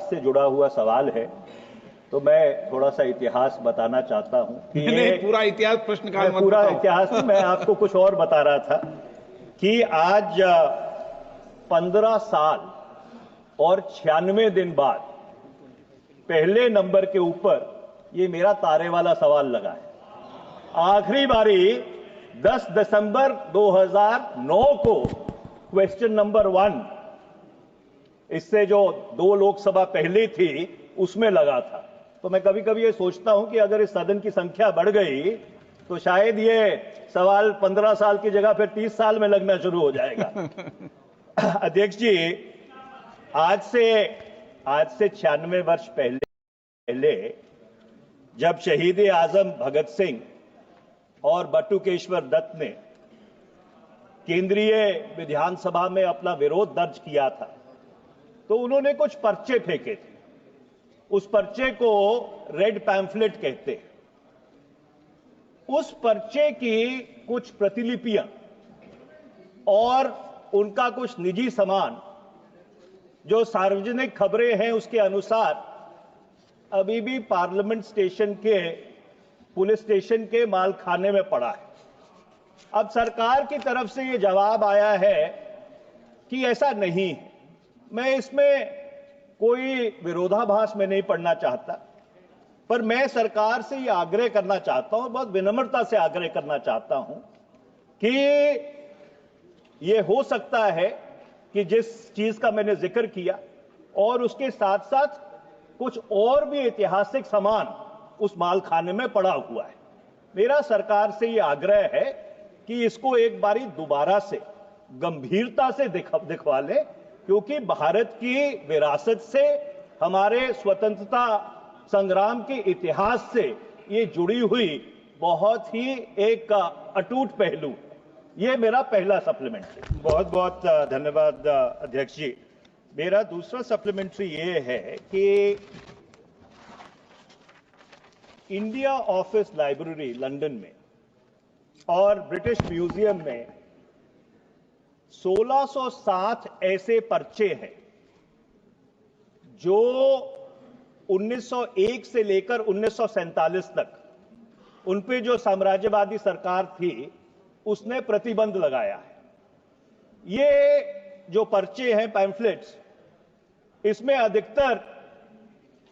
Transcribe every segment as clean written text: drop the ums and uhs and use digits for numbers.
इतिहास से जुड़ा हुआ सवाल है, तो मैं थोड़ा सा इतिहास बताना चाहता हूं कि नहीं, पूरा इतिहास प्रश्नकाल मत पूरा बताओ। इतिहास नहीं, मैं आपको कुछ और बता रहा था कि आज 15 साल और 96 दिन बाद पहले नंबर के ऊपर ये मेरा तारे वाला सवाल लगा है। आखिरी बारी 10 दिसंबर 2009 को क्वेश्चन नंबर 1, इससे जो 2 लोकसभा पहले थी उसमें लगा था। तो मैं कभी कभी ये सोचता हूं कि अगर इस सदन की संख्या बढ़ गई तो शायद ये सवाल 15 साल की जगह फिर 30 साल में लगना शुरू हो जाएगा। अध्यक्ष जी, आज से 96 वर्ष पहले जब शहीद आजम भगत सिंह और बटुकेश्वर दत्त ने केंद्रीय विधानसभा में अपना विरोध दर्ज किया था, तो उन्होंने कुछ पर्चे फेंके थे। उस पर्चे को रेड पैम्फलेट कहते हैं। उस पर्चे की कुछ प्रतिलिपियां और उनका कुछ निजी सामान जो सार्वजनिक खबरें हैं उसके अनुसार अभी भी पार्लियामेंट स्टेशन के पुलिस स्टेशन के मालखाने में पड़ा है। अब सरकार की तरफ से यह जवाब आया है कि ऐसा नहीं है। मैं इसमें कोई विरोधाभास में नहीं पड़ना चाहता, पर मैं सरकार से यह आग्रह करना चाहता हूं, बहुत विनम्रता से आग्रह करना चाहता हूं कि यह हो सकता है कि जिस चीज का मैंने जिक्र किया और उसके साथ साथ कुछ और भी ऐतिहासिक सामान उस मालखाने में पड़ा हुआ है। मेरा सरकार से यह आग्रह है कि इसको एक बारी दोबारा से गंभीरता से दिखवा ले, क्योंकि भारत की विरासत से, हमारे स्वतंत्रता संग्राम के इतिहास से ये जुड़ी हुई बहुत ही एक अटूट पहलू। ये मेरा पहला सप्लीमेंट्री। बहुत बहुत धन्यवाद अध्यक्ष जी। मेरा दूसरा सप्लीमेंट्री ये है कि इंडिया ऑफिस लाइब्रेरी लंदन में और ब्रिटिश म्यूजियम में 1607 ऐसे पर्चे हैं जो 1901 से लेकर 1947 तक उन पे जो साम्राज्यवादी सरकार थी उसने प्रतिबंध लगाया है। ये जो पर्चे हैं, पैम्फलेट्स, इसमें अधिकतर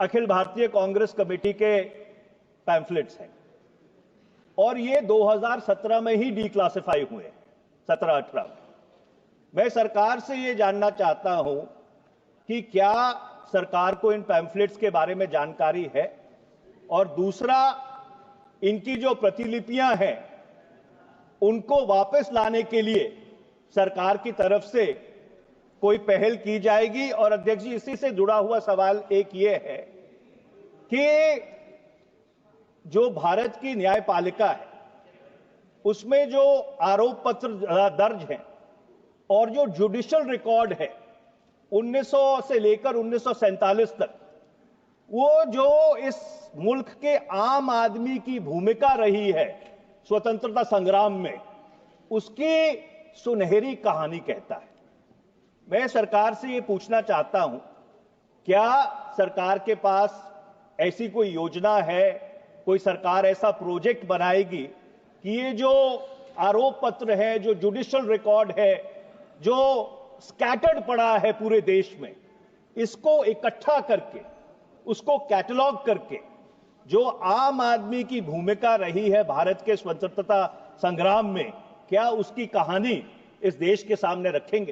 अखिल भारतीय कांग्रेस कमेटी के पैम्फलेट्स हैं और ये 2017 में ही डिक्लासिफाई हुए, 17-18 में। मैं सरकार से ये जानना चाहता हूं कि क्या सरकार को इन पैम्फलेट्स के बारे में जानकारी है, और दूसरा, इनकी जो प्रतिलिपियां हैं उनको वापस लाने के लिए सरकार की तरफ से कोई पहल की जाएगी। और अध्यक्ष जी, इसी से जुड़ा हुआ सवाल एक ये है कि जो भारत की न्यायपालिका है उसमें जो आरोप पत्र दर्ज हैं और जो जुडिशियल रिकॉर्ड है 1900 से लेकर 1947 तक, वो जो इस मुल्क के आम आदमी की भूमिका रही है स्वतंत्रता संग्राम में, उसकी सुनहरी कहानी कहता है। मैं सरकार से ये पूछना चाहता हूं, क्या सरकार के पास ऐसी कोई योजना है, कोई सरकार ऐसा प्रोजेक्ट बनाएगी कि ये जो आरोप पत्र है, जो जुडिशियल रिकॉर्ड है, जो स्कैटर्ड पड़ा है पूरे देश में, इसको इकट्ठा करके, उसको कैटलॉग करके, जो आम आदमी की भूमिका रही है भारत के स्वतंत्रता संग्राम में, क्या उसकी कहानी इस देश के सामने रखेंगे?